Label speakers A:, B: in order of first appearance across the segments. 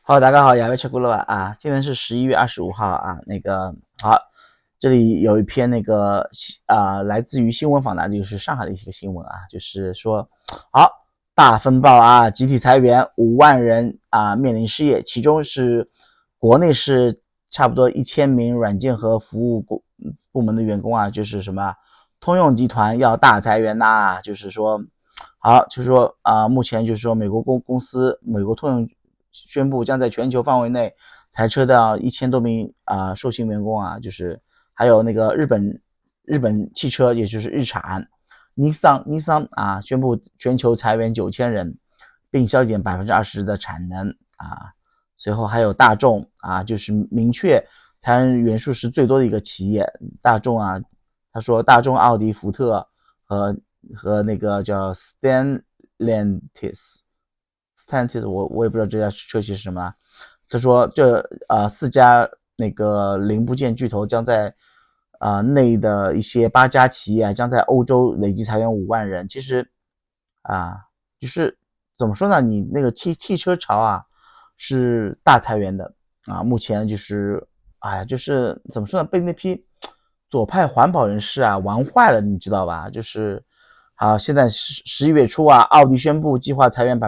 A: 好，大家好，亚贝吃咕噜啊，今天是11月25号啊，好，这里有一篇来自于新闻访谈，就是上海的一个新闻啊，就是说，好，大风暴啊，集体裁员5万人啊，面临失业，其中是国内是差不多1000名软件和服务部门的员工啊，就是什么通用集团要大裁员呐、就是说。好，就是说目前就是说美国公司美国通用宣布将在全球范围内裁撤掉1000多名受薪员工啊，就是还有那个日本汽车，也就是日产尼桑宣布全球裁员9000人，并削减20%的产能啊。随后还有大众就是明确裁员人数是最多的一个企业，大众他说大众、奥迪、福特和那个叫 Stellantis，我也不知道这家车企是什么。他说4家那个零部件巨头将在内的一些8家企业将在欧洲累计裁员5万人。其实就是怎么说呢？你那个汽车潮是大裁员的目前就是就是怎么说呢？被那批左派环保人士玩坏了，你知道吧？就是现在11月初奥迪宣布计划裁员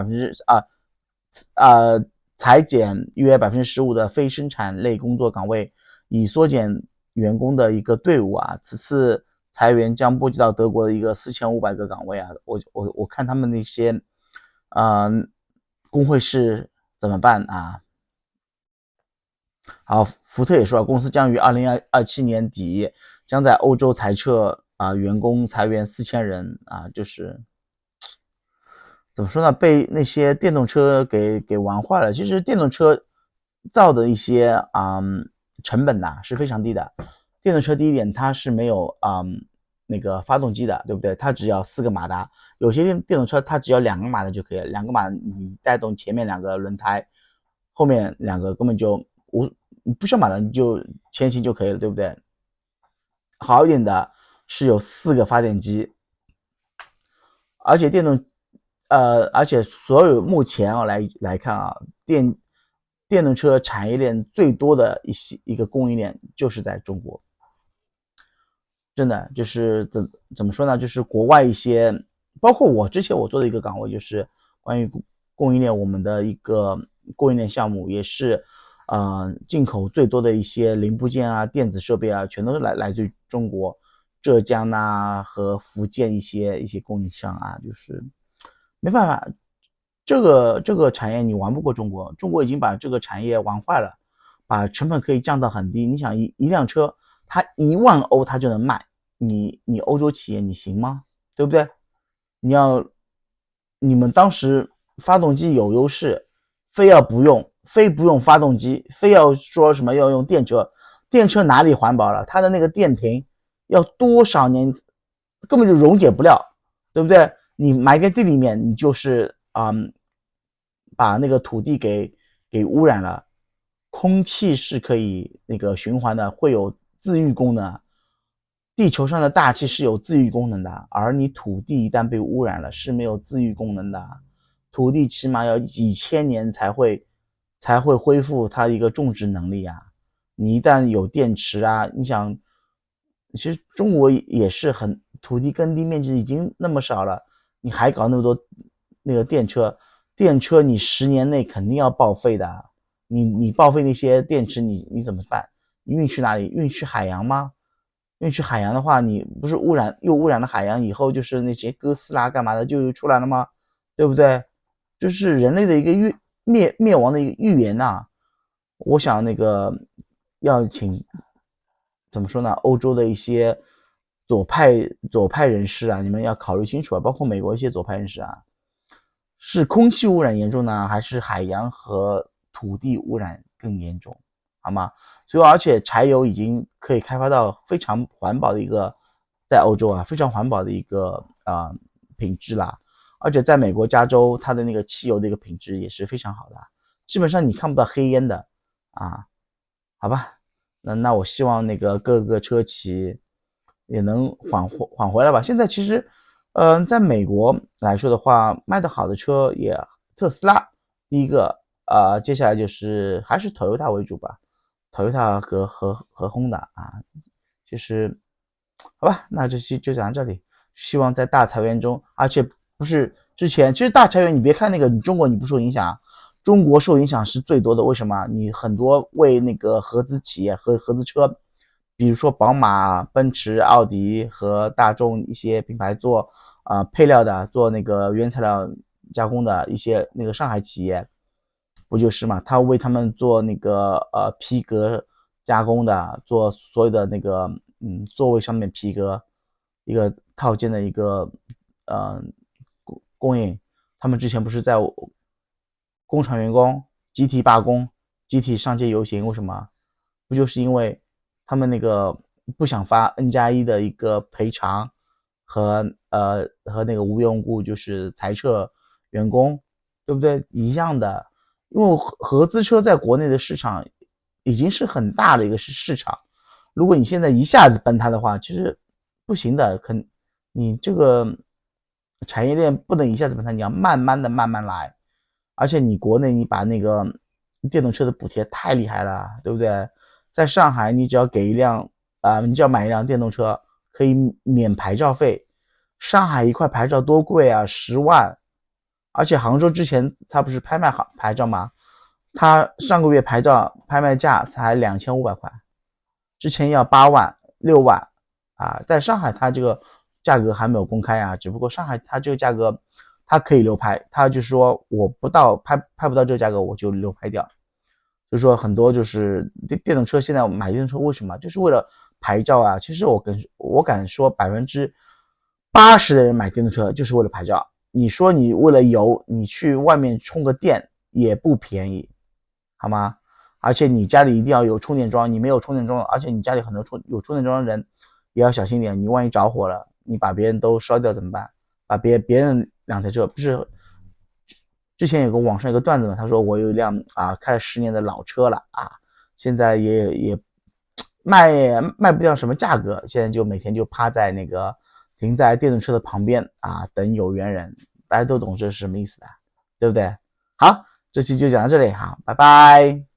A: 裁减约15%的非生产类工作岗位，以缩减员工的一个队伍此次裁员将波及到德国的一个4500个岗位我看他们那些工会是怎么办好，福特也说公司将于2027年底将在欧洲裁撤员工裁员4000人就是怎么说呢？被那些电动车给玩坏了。其实电动车造的一些成本是非常低的。电动车第一点它是没有那个发动机的，对不对？它只要4个马达，有些电动车它只要2个马达就可以了，2个马达你带动前面2个轮胎，后面2个根本就不需要马达，你就前行就可以了，对不对？好一点的是有4个发电机，而且而且所有目前来看电动车产业链最多的一个供应链就是在中国。真的就是怎么说呢？就是国外一些，包括之前我做的一个岗位，就是关于供应链，我们的一个供应链项目也是，进口最多的一些零部件电子设备全都是来自于中国、浙江和福建一些供应商就是没办法，这个产业你玩不过中国，中国已经把这个产业玩坏了，把成本可以降到很低。你想一辆车，它1万欧它就能卖，你欧洲企业你行吗？对不对？你们当时发动机有优势，非不用发动机，非要说什么要用电车，电车哪里环保了？它的那个电瓶要多少年，根本就溶解不了，对不对？你埋在地里面，你就是把那个土地给污染了。空气是可以那个循环的，会有自愈功能。地球上的大气是有自愈功能的，而你土地一旦被污染了是没有自愈功能的。土地起码要几千年才会恢复它的一个种植能力你一旦有电池你想，其实中国也是土地耕地面积已经那么少了，你还搞那么多那个电车你10年内肯定要报废的。你报废那些电池你怎么办？你运去哪里？运去海洋吗？运去海洋的话，你不是又污染了海洋，以后就是那些哥斯拉干嘛的就出来了吗？对不对？就是人类的一个灭亡的一个预言我想那个要请怎么说呢？欧洲的一些左派人士你们要考虑清楚包括美国一些左派人士是空气污染严重呢，还是海洋和土地污染更严重？好吗？所以而且柴油已经可以开发到非常环保的一个，在欧洲非常环保的一个品质啦。而且在美国加州，它的那个汽油的一个品质也是非常好的基本上你看不到黑烟的好吧？那我希望那个各个车企也能缓回来吧。现在其实，在美国来说的话，卖的好的车也特斯拉第一个接下来就是还是 Toyota 为主吧，Toyota 和 Honda 啊，就是好吧，那这期就讲到这里。希望在大裁员中，而且不是之前，其实大裁员你别看那个你中国你不受影响，中国受影响是最多的。为什么？你很多为那个合资企业和合资车，比如说宝马、奔驰、奥迪和大众一些品牌做配料的，做那个原材料加工的一些那个上海企业，不就是嘛？他为他们做那个皮革加工的，做所有的那个座位上面皮革一个套件的一个呃供应，他们之前不是在工厂员工集体罢工、集体上街游行，为什么？不就是因为他们那个不想发 N+1的一个赔偿和那个无缘无故就是裁撤员工，对不对？一样的，因为合资车在国内的市场已经是很大的一个市场，如果你现在一下子崩它的话，其实不行的，你这个产业链不能一下子崩它，你要慢慢的慢慢来。而且你国内你把那个电动车的补贴太厉害了，对不对？在上海你只要给一辆你只要买一辆电动车可以免牌照费。上海一块牌照多贵啊，10万。而且杭州之前它不是拍卖牌照吗？它上个月牌照拍卖价才2500块，之前要8万、6万啊。在上海它这个价格还没有公开啊，只不过上海它这个价格它可以流拍，它就是说我不到拍不到这个价格我就流拍掉。就是说很多就是电动车现在买电动车为什么？就是为了牌照啊。其实我敢说80%的人买电动车就是为了牌照。你说你为了油，你去外面充个电也不便宜，好吗？而且你家里一定要有充电桩，你没有充电桩，而且你家里很多有充电桩的人也要小心点，你万一着火了，你把别人都烧掉怎么办？把别人两台车，不是之前有个网上有个段子嘛，他说我有一辆开了10年的老车了啊，现在也卖不掉什么价格，现在就每天就趴在那个停在电动车的旁边啊，等有缘人。大家都懂这是什么意思的，对不对？好，这期就讲到这里，好，拜拜。